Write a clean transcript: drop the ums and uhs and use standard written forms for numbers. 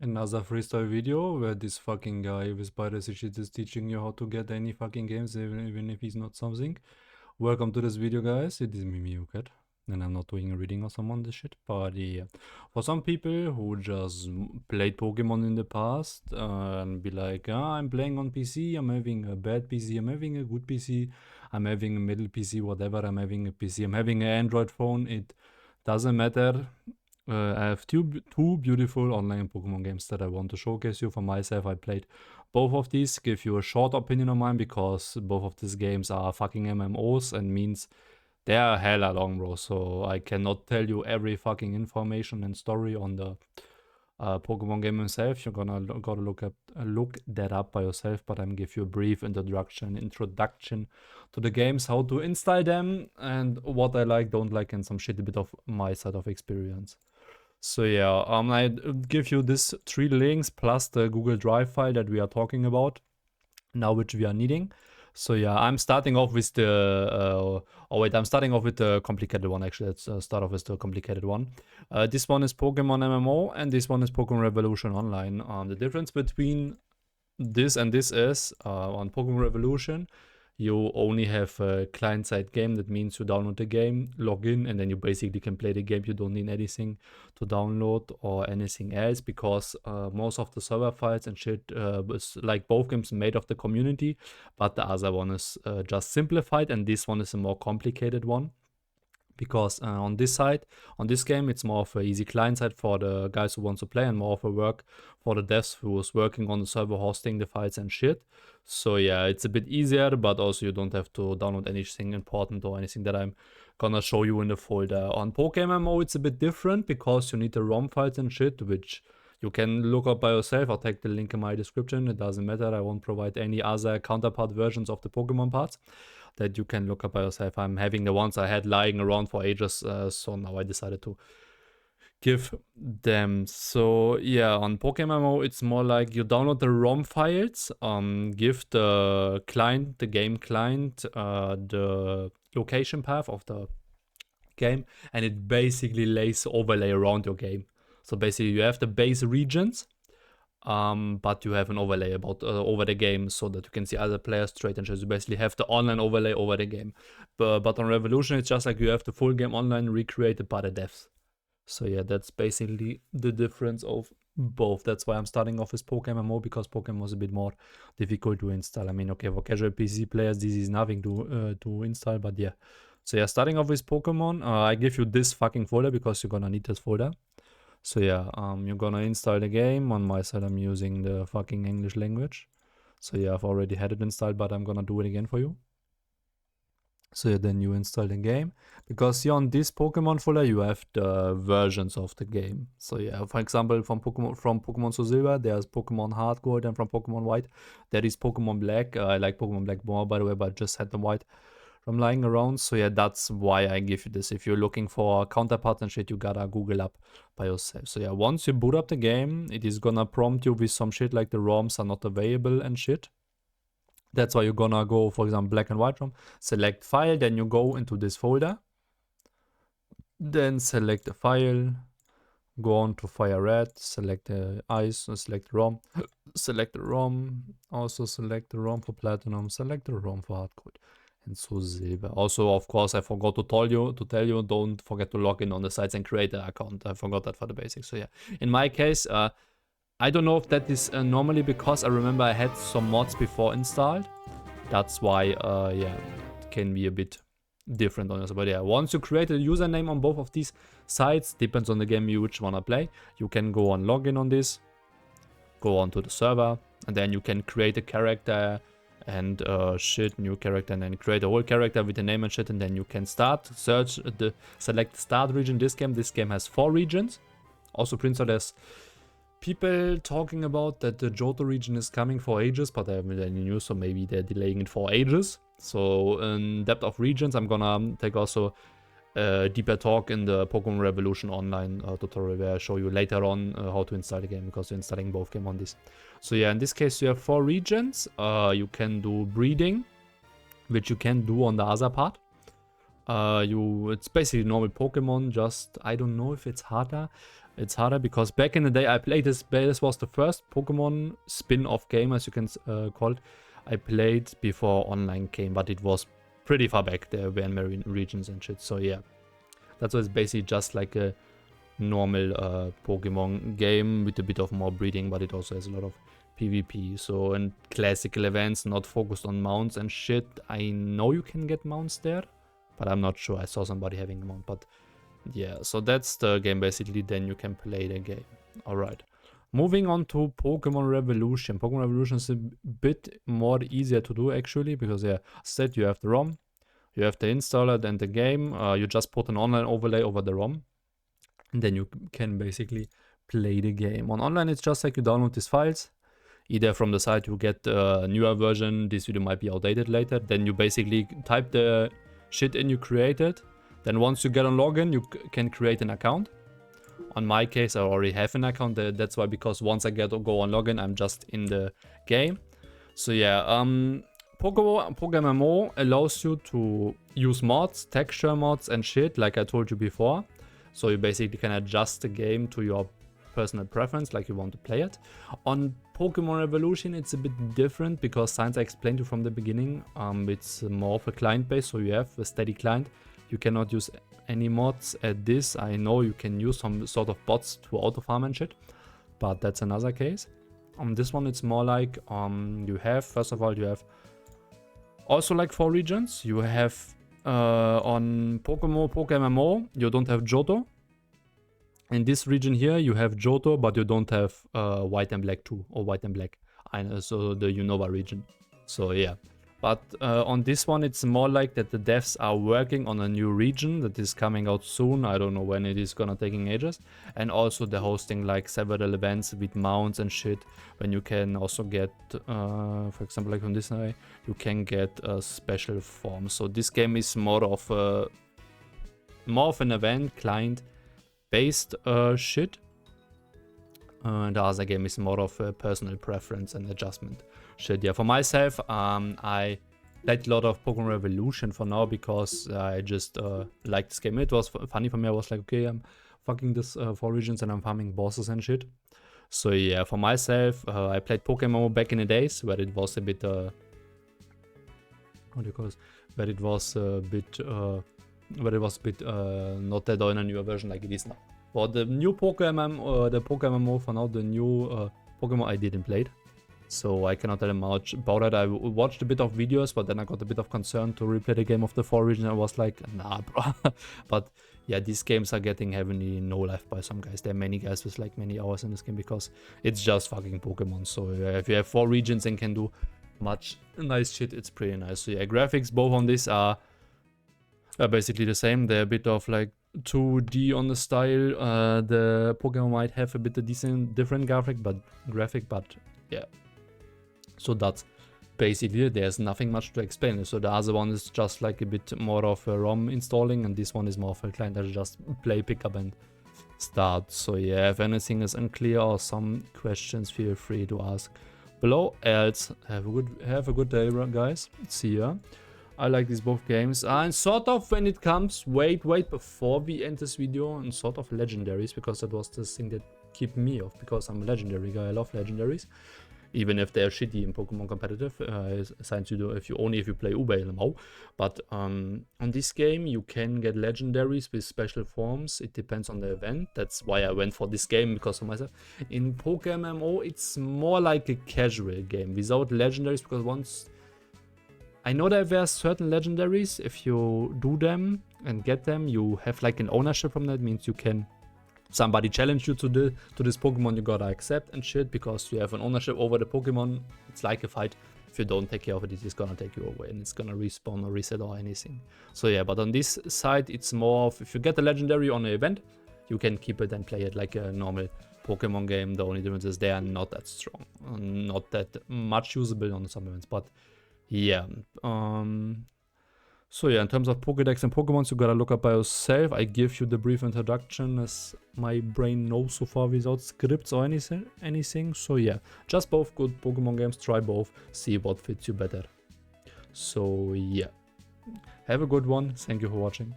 Another freestyle video where this fucking guy with spider shit is teaching you how to get any fucking games even if he's not something. Welcome to this video, guys. It is me, Mewcat, and I'm not doing a reading or someone this shit, but yeah. For some people who just played Pokemon in the past and be like, I'm playing on PC, I'm having a bad PC, I'm having a good PC, I'm having a middle PC, whatever, I'm having a PC, I'm having an Android phone, it doesn't matter. I have two beautiful online Pokemon games that I want to showcase you. For myself, I played both of these, give you a short opinion on mine, because both of these games are fucking MMOs and means they are hella long, bro. So I cannot tell you every fucking information and story on the Pokemon game himself. You're gotta look that up by yourself, but I'm give you a brief introduction to the games, how to install them, and what I like, don't like, and some shitty bit of my side of experience. So yeah, I give you this 3 links plus the Google Drive file that we are talking about now, which we are needing. So yeah, I'm starting off with the, I'm starting off with the complicated one, actually. Let's start off with the complicated one. This one is Pokemon MMO, and this one is Pokemon Revolution Online. The difference between this and this is, on Pokemon Revolution, you only have a client-side game. That means you download the game, log in, and then you basically can play the game. You don't need anything to download or anything else, because most of the server files and shit was like both games made of the community, but the other one is just simplified, and this one is a more complicated one. Because on this side, on this game, it's more of an easy client side for the guys who want to play, and more of a work for the devs who is working on the server, hosting the files and shit. So yeah, it's a bit easier, but also you don't have to download anything important or anything that I'm gonna show you in the folder. On PokeMMO, it's a bit different, because you need the ROM files and shit, which you can look up by yourself. I'll take the link in my description. It doesn't matter. I won't provide any other counterpart versions of the Pokemon parts that you can look up by yourself. I'm having the ones I had lying around for ages, so now I decided to give them. So yeah, on PokeMMO, it's more like you download the ROM files, give the client, the game client, the location path of the game, and it basically lays overlay around your game. So basically you have the base regions, but you have an overlay about over the game, so that you can see other players' trade and shit. You basically have the online overlay over the game. But on Revolution, it's just like you have the full game online recreated by the devs. So yeah, that's basically the difference of both. That's why I'm starting off with PokeMMO, because Pokemon was a bit more difficult to install. I mean, okay, for casual PC players, this is nothing to install, but yeah. So yeah, starting off with Pokemon, I give you this fucking folder because you're gonna need this folder. So yeah, you're gonna install the game. On my side, I'm using the fucking English language. So yeah, I've already had it installed, but I'm gonna do it again for you. So yeah, then you install the game, because here on this Pokemon folder you have the versions of the game. So yeah, for example, from Pokemon Soul Silver, there's Pokemon Heart Gold, and from Pokemon White, there is Pokemon Black. I like Pokemon Black more, by the way, but just had the White from lying around. So yeah, that's why I give you this. If you're looking for counterparts and shit, you gotta Google up by yourself. So yeah, once you boot up the game, it is gonna prompt you with some shit like the ROMs are not available and shit. That's why you're gonna go, for example, black and white ROM, select file, then you go into this folder, then select the file, go on to Fire Red, select the ice, select the ROM, select the ROM, also select the ROM for Platinum, select the ROM for Hard Gold, and Soul Silver. Also, of course, I forgot to tell you, don't forget to log in on the sites and create an account. I forgot that for the basics. So yeah, in my case, I don't know if that is normally because I remember I had some mods before installed. That's why, yeah, it can be a bit different on this. But yeah, once you create a username on both of these sites, depends on the game you which wanna play, you can go on login on this, go on to the server, and then you can create a character and shit, new character, and then create a whole character with the name and shit, and then you can start, select start region. This game has 4 regions. Also, Prince, there's people talking about that the Johto region is coming for ages, but I haven't any news, so maybe they're delaying it for ages. So in depth of regions, I'm gonna take also a deeper talk in the Pokemon Revolution online tutorial, where I show you later on how to install the game, because you're installing both games on this. So yeah, in this case you have 4 regions. You can do breeding, which you can do on the other part. It's basically normal Pokemon, just I don't know if it's harder. It's harder because back in the day I played this. This was the first Pokemon spin-off game, as you can call it. I played before online came, but it was pretty far back. There were marine regions and shit. So yeah, that's why it's basically just like a normal Pokemon game with a bit of more breeding, but it also has a lot of PvP. So in classical events, not focused on mounts and shit. I know you can get mounts there, but I'm not sure. I saw somebody having a mount, but yeah, so that's the game basically. Then you can play the game. All right. Moving on to Pokemon Revolution. Pokemon Revolution is a bit more easier to do actually, because yeah, said you have the ROM, you have the installer, then the game. You just put an online overlay over the ROM, and then you can basically play the game. On online, it's just like you download these files. Either from the site you get a newer version, this video might be outdated later. Then you basically type the shit in you created. Then once you get on login, you can create an account. On my case, I already have an account. That's why, because once I go on login, I'm just in the game. So yeah, PokeMMO allows you to use mods, texture mods and shit, like I told you before. So you basically can adjust the game to your personal preference, like you want to play it. On Pokemon Revolution, it's a bit different because, since I explained to you from the beginning, it's more of a client base. So you have a steady client. You cannot use any mods at this. I know you can use some sort of bots to auto farm and shit, but that's another case. On this one, it's more like you have, first of all, you have also like 4 regions. You have on PokeMMO, you don't have Johto. In this region here, you have Johto, but you don't have White and Black 2 or White and Black. So the Unova region. So yeah. But on this one, it's more like that the devs are working on a new region that is coming out soon. I don't know when it is gonna taking ages. And also they're hosting like several events with mounts and shit, when you can also get, for example, like on this way, you can get a special form. So this game is more of an event client based shit. The other game is more of a personal preference and adjustment shit. Yeah, for myself, I played a lot of Pokemon Revolution for now because I just liked this game. It was funny for me. I was like, okay, I'm fucking this 4 regions and I'm farming bosses and shit. So yeah, for myself, I played PokeMMO back in the days where it was a bit what do you call it? Where it was a bit not that in a newer version like it is now. For the new PokeMMO for now, the new Pokemon, I didn't play it. So I cannot tell much about it. I watched a bit of videos, but then I got a bit of concern to replay the game of the 4 region. I was like, nah, bro. But yeah, these games are getting heavily no life by some guys. There are many guys with like many hours in this game because it's just fucking Pokemon. So if you have 4 regions and can do much nice shit, it's pretty nice. So yeah, graphics both on this are basically the same. They're a bit of like 2D on the style. The Pokemon might have a bit of different graphic, but yeah. So that's basically it. There's nothing much to explain. So the other one is just like a bit more of a ROM installing, and this one is more of a client that just play, pick up and start. So yeah, if anything is unclear or some questions, feel free to ask below. Else, have a good day, guys. See ya. I like these both games. And sort of when it comes, wait, before we end this video, and sort of legendaries, because that was the thing that kept me off, because I'm a legendary guy. I love legendaries. Even if they're shitty in Pokemon competitive, since you do if you play Rrevolution. But on this game you can get legendaries with special forms. It depends on the event. That's why I went for this game, because of myself. In PokeMMO, it's more like a casual game without legendaries, because once I know that there are certain legendaries, if you do them and get them, you have like an ownership from that. Means you can. Somebody challenge you to this Pokemon, you gotta accept and shit, because you have an ownership over the Pokemon. It's like a fight. If you don't take care of it, it's gonna take you away and it's gonna respawn or reset or anything. So yeah, but on this side, it's more of, if you get a legendary on an event, you can keep it and play it like a normal Pokemon game. The only difference is they are not that strong, not that much usable on some events. But yeah, so yeah, in terms of Pokédex and Pokemons, you gotta look up by yourself. I give you the brief introduction as my brain knows so far without scripts or anything. So yeah, just both good Pokemon games. Try both, see what fits you better. So yeah, have a good one. Thank you for watching.